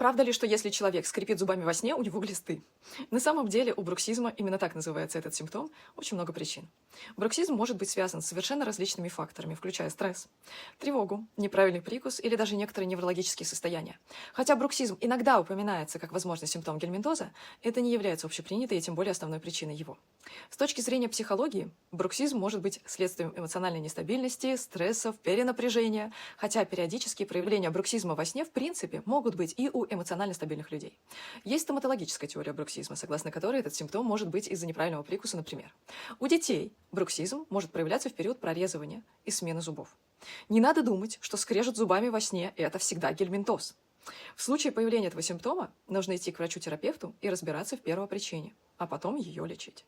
Правда ли, что если человек скрипит зубами во сне, у него глисты? На самом деле у бруксизма, именно так называется этот симптом, очень много причин. Бруксизм может быть связан с совершенно различными факторами, включая стресс, тревогу, неправильный прикус или даже некоторые неврологические состояния. Хотя бруксизм иногда упоминается как возможный симптом гельминтоза, это не является общепринятой и тем более основной причиной его. С точки зрения психологии, бруксизм может быть следствием эмоциональной нестабильности, стрессов, перенапряжения, хотя периодические проявления бруксизма во сне в принципе могут быть и у эмоционально стабильных людей. Есть стоматологическая теория бруксизма, согласно которой этот симптом может быть из-за неправильного прикуса, например. У детей бруксизм может проявляться в период прорезывания и смены зубов. Не надо думать, что скрежет зубами во сне – это всегда гельминтоз. В случае появления этого симптома нужно идти к врачу-терапевту и разбираться в первопричине, а потом ее лечить.